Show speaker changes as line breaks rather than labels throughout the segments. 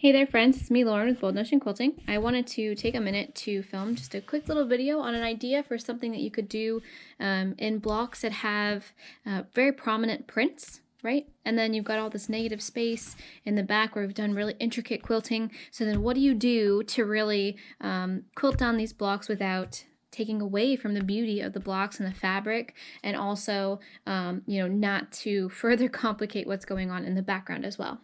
Hey there friends, it's me Lauren with Bold Notion Quilting. I wanted to take a minute to film just a quick little video on an idea for something that you could do in blocks that have very prominent prints, right? And then you've got all this negative space in the back where we've done really intricate quilting. So then what do you do to really quilt down these blocks without taking away from the beauty of the blocks and the fabric, and also not to further complicate what's going on in the background as well.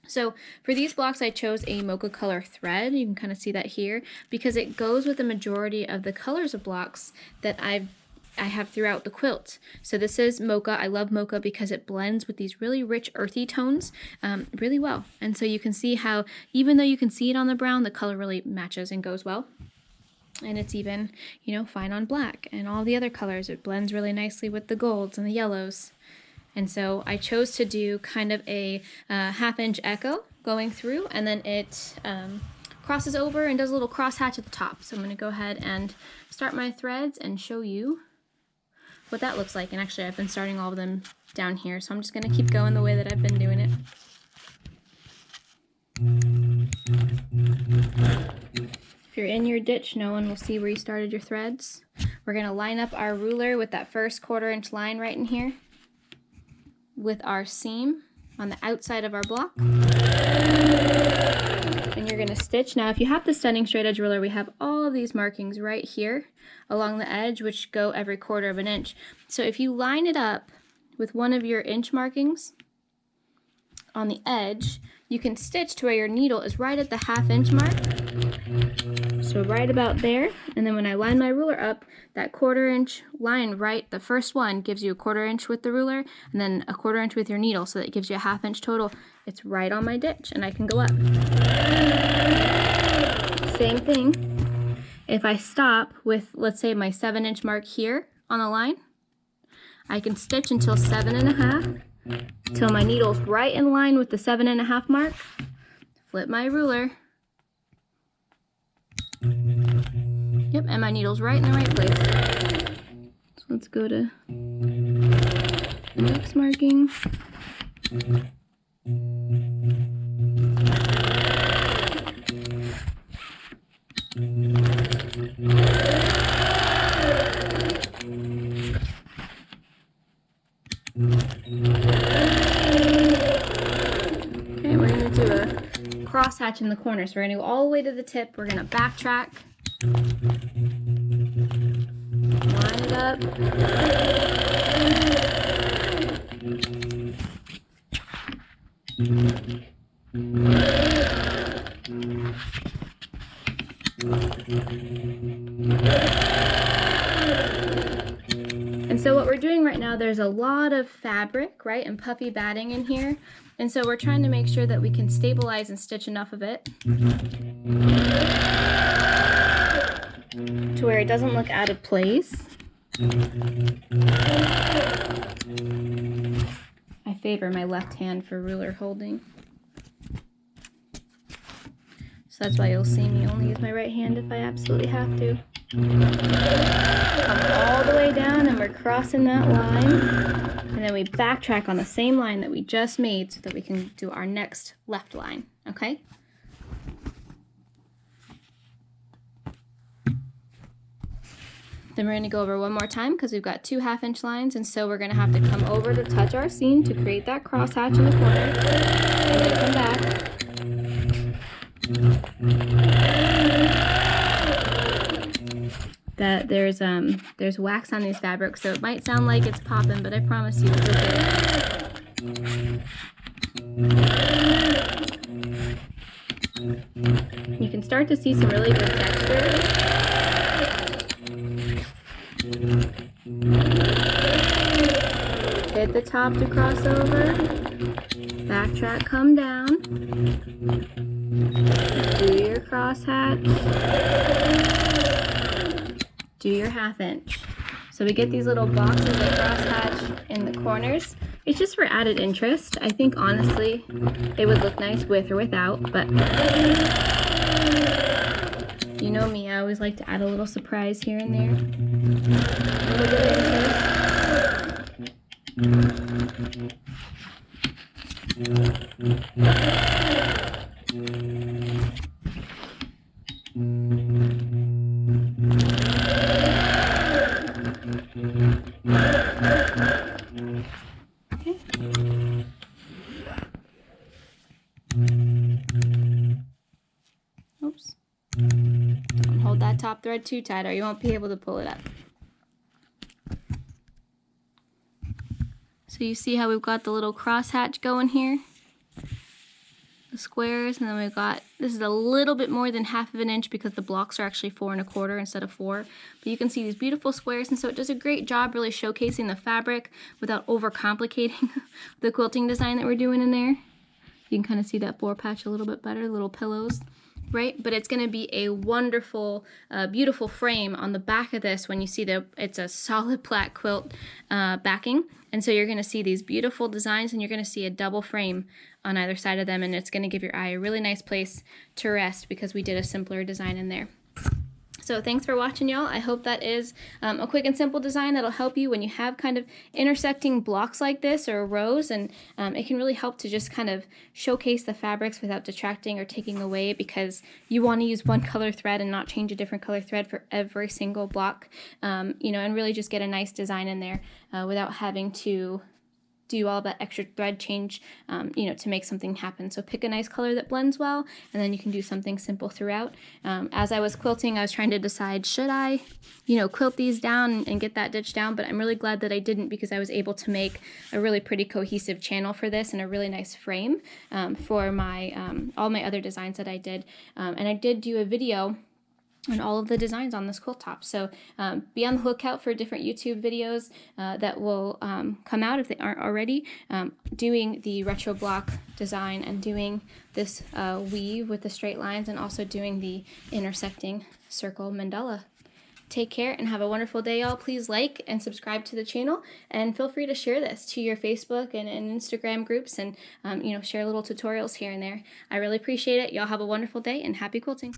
So for these blocks, I chose a mocha color thread. You can kind of see that here because it goes with the majority of the colors of blocks that I have throughout the quilt. So this is mocha. I love mocha because it blends with these really rich earthy tones really well. And so you can see how, even though you can see it on the brown, the color really matches and goes well. And it's even, fine on black and all the other colors. It blends really nicely with the golds and the yellows. And so I chose to do kind of a half-inch echo going through, and then it crosses over and does a little crosshatch at the top. So I'm going to go ahead and start my threads and show you what that looks like. And actually I've been starting all of them down here, so I'm just going to keep going the way that I've been doing it. If you're in your ditch, no one will see where you started your threads. We're going to line up our ruler with that first 1/4 inch line right in here, with our seam on the outside of our block. And you're gonna stitch. Now if you have the Stunning Straight Edge ruler, we have all of these markings right here along the edge, which go every 1/4 inch. So if you line it up with one of your inch markings on the edge, you can stitch to where your needle is right at the 1/2 inch mark. So right about there, and then when I line my ruler up, that 1/4 inch line right, the first one gives you a 1/4 inch with the ruler, and then a 1/4 inch with your needle, so that gives you a 1/2 inch total. It's right on my ditch, and I can go up. Same thing, if I stop with, let's say, my 7-inch mark here on the line, I can stitch until 7.5, till my needle's right in line with the 7.5 mark, flip my ruler. Yep, and my needle's right in the right place. So let's go to the next marking. Okay, we're going to do a crosshatch in the corner. So we're going to go all the way to the tip. We're going to backtrack. Line it up. And so what we're doing right now, there's a lot of fabric, right, and puffy batting in here. And so we're trying to make sure that we can stabilize and stitch enough of it to where it doesn't look out of place. I favor my left hand for ruler holding. So that's why you'll see me only use my right hand if I absolutely have to. Come all the way down, and we're crossing that line. And then we backtrack on the same line that we just made so that we can do our next left line, okay? Then we're going to go over one more time because we've got 2 1/2 inch lines, and so we're going to have to come over to touch our seam to create that crosshatch in the corner, and then come back. That there's wax on these fabrics, so it might sound like it's popping, but I promise you it's okay. You can start to see some really good texture. Hit the top to cross over, backtrack, come down, do your crosshatch, do your 1/2 inch. So we get these little boxes of crosshatch in the corners. It's just for added interest. I think honestly they would look nice with or without, but you know me, I always like to add a little surprise here and there. A little bit of interest. Oops. Don't hold that top thread too tight or you won't be able to pull it up. So you see how we've got the little crosshatch going here? The squares, and then we've got, this is a little bit more than 1/2 inch because the blocks are actually 4 1/4 instead of 4. But you can see these beautiful squares, and so it does a great job really showcasing the fabric without overcomplicating the quilting design that we're doing in there. You can kind of see that boar patch a little bit better, little pillows. Right, but it's going to be a wonderful, beautiful frame on the back of this when you see it's a solid black quilt backing. And so you're going to see these beautiful designs, and you're going to see a double frame on either side of them, and it's going to give your eye a really nice place to rest because we did a simpler design in there. So thanks for watching, y'all. I hope that is a quick and simple design that'll help you when you have kind of intersecting blocks like this or rows, and it can really help to just kind of showcase the fabrics without detracting or taking away, because you want to use one color thread and not change a different color thread for every single block, you know, and really just get a nice design in there without having to do all that extra thread change, you know, to make something happen. So pick a nice color that blends well, and then you can do something simple throughout. As I was quilting, I was trying to decide, should I, you know, quilt these down and get that ditch down, but I'm really glad that I didn't, because I was able to make a really pretty cohesive channel for this and a really nice frame for my all my other designs that I did. And I did do a video on all of the designs on this quilt top. So be on the lookout for different YouTube videos that will come out if they aren't already, doing the retro block design and doing this weave with the straight lines, and also doing the intersecting circle mandala. Take care and have a wonderful day, y'all. Please like and subscribe to the channel, and feel free to share this to your Facebook and Instagram groups, and you know, share little tutorials here and there. I really appreciate it. Y'all have a wonderful day and happy quilting.